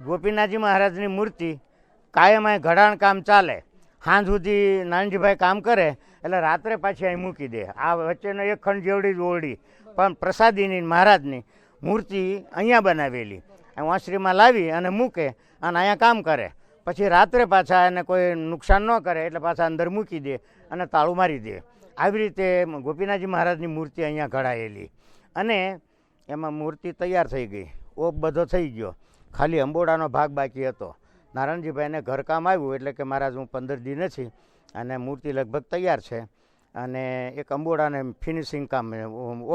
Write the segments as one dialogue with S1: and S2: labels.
S1: ગોપીનાથજી મહારાજની મૂર્તિ કાયમ અહીં ઘડાણ કામ ચાલે. સાંજ સુધી નાનજીભાઈ કામ કરે એટલે રાત્રે પાછી અહીં મૂકી દે. આ વચ્ચેનો એક ખંડ જેવડી જ ઓરડી, પણ પ્રસાદીની મહારાજની મૂર્તિ અહીંયા બનાવેલી વાંસળીમાં લાવી અને મૂકે અને અહીંયા કામ કરે. પછી રાત્રે પાછા એને કોઈ નુકસાન ન કરે એટલે પાછા અંદર મૂકી દે અને તાળું મારી દે. આવી રીતે ગોપીનાથજી મહારાજની મૂર્તિ અહીંયા ઘડાયેલી અને એમાં મૂર્તિ તૈયાર થઈ ગઈ. ઓપ બધો થઈ ગયો, ખાલી અંબોડાનો ભાગ બાકી હતો. નારાયણજીભાઈને ઘરકામ આવ્યું એટલે કે મહારાજ હું 15 દી નથી અને મૂર્તિ લગભગ તૈયાર છે અને એક અંબોડાને ફિનિશિંગ કામ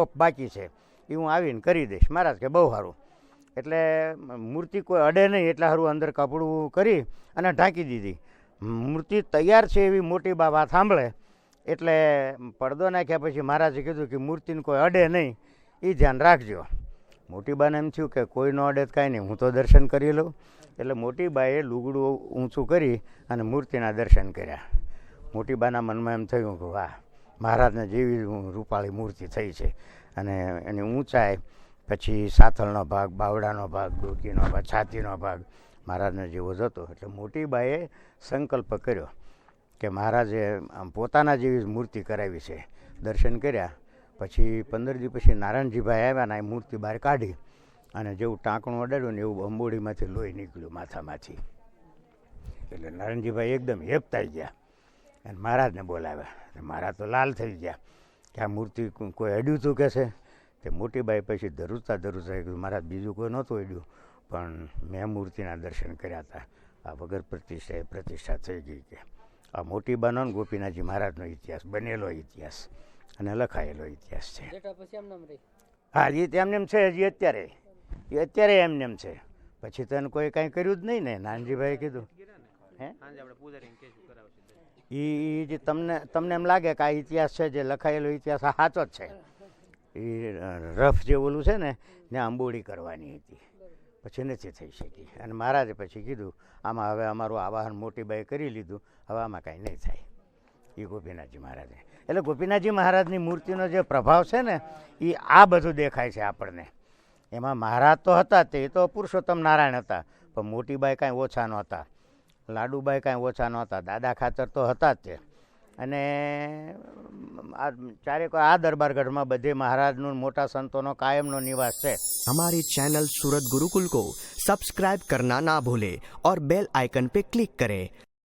S1: ઓપ બાકી છે, એ હું આવીને કરી દઈશ. મહારાજ કે બહુ સારું. એટલે મૂર્તિ કોઈ અડે નહીં એટલે સારું અંદર કપડું કરી અને ઢાંકી દીધી. મૂર્તિ તૈયાર છે એવી મોટી બા વાત સાંભળે એટલે પડદો નાખ્યા પછી મહારાજે કીધું કે મૂર્તિને કોઈ અડે નહીં, એ ધ્યાન રાખજો. મોટી બાને એમ થયું કે કોઈ ન અડે કાંઈ નહીં, હું તો દર્શન કરી લઉં. એટલે મોટી બાએ લુગડું ઊંચું કરી અને મૂર્તિના દર્શન કર્યા. મોટી બાના મનમાં એમ થયું કે વાહ, મહારાજને જેવી રૂપાળી મૂર્તિ થઈ છે. અને એની ઊંચાઈ, પછી સાથળનો ભાગ, બાવડાનો ભાગ, ડોકીનો ભાગ, છાતીનો ભાગ મહારાજને જેવો જ હતો. એટલે મોટી બાએ સંકલ્પ કર્યો કે મહારાજે પોતાના જેવી મૂર્તિ કરાવી છે. દર્શન કર્યા. પછી 15 દી પછી નારાયણજીભાઈ આવ્યા ને એ મૂર્તિ બહાર કાઢી અને જેવું ટાંકણું અડાડ્યું ને એવું અંબોડીમાંથી લોહી નીકળ્યું માથામાંથી. એટલે નારાયણજીભાઈ એકદમ હેપતાઈ ગયા અને મહારાજને બોલાવ્યા. મહારાજ તો લાલ થઈ ગયા કે આ મૂર્તિ કોઈ અડ્યું હતું કે છે. તે મોટીબાઈ પછી ધરુજતા કીધું મહારાજ બીજું કોઈ નહોતું અડ્યું, પણ મેં મૂર્તિના દર્શન કર્યા હતા. આ વગર પ્રતિષ્ઠા થઈ ગઈ કે આ મોટી બાનો ગોપીનાથજી મહારાજનો ઇતિહાસ, બનેલો ઇતિહાસ અને લખાયેલો ઇતિહાસ છે. હા, એ એમને એમ છે હજી અત્યારે, એ અત્યારે એમને એમ છે. પછી તો એને કોઈ કાંઈ કર્યું જ નહીં ને. નાનજીભાઈએ કીધું હે એ જે તમને એમ લાગે કે આ ઇતિહાસ છે, જે લખાયેલો ઇતિહાસ આ સાચો જ છે. એ રફ જે ઓલું છે ને ત્યાં અંબોડી કરવાની હતી, પછી નથી થઈ શકી. અને મહારાજે પછી કીધું આમાં હવે અમારું આવાહન મોટીબાઈ કરી લીધું, હવે આમાં કાંઈ નહીં થાય. એ ગોપીનાથજી મહારાજે. એટલે ગોપીનાથજી મહારાજની મૂર્તિનો જે પ્રભાવ છે ને એ આ બધું દેખાય છે આપણને. એમાં મહારાજ તો હતા, તે તો પુરુષોત્તમ નારાયણ હતા, પણ મોટીબાઈ કાંઈ ઓછા નહોતા, લાડુબાઈ કાંઈ ઓછા નહોતા, દાદા ખાતર તો હતા જ તે. અને આ ચારેક આ દરબારગઢમાં બધે મહારાજનું મોટા સંતોનો કાયમનો નિવાસ છે.
S2: हमारे चैनल सूरत गुरुकुल को सब्सक्राइब करना ना भूले और बेल आइकन पे क्लिक करें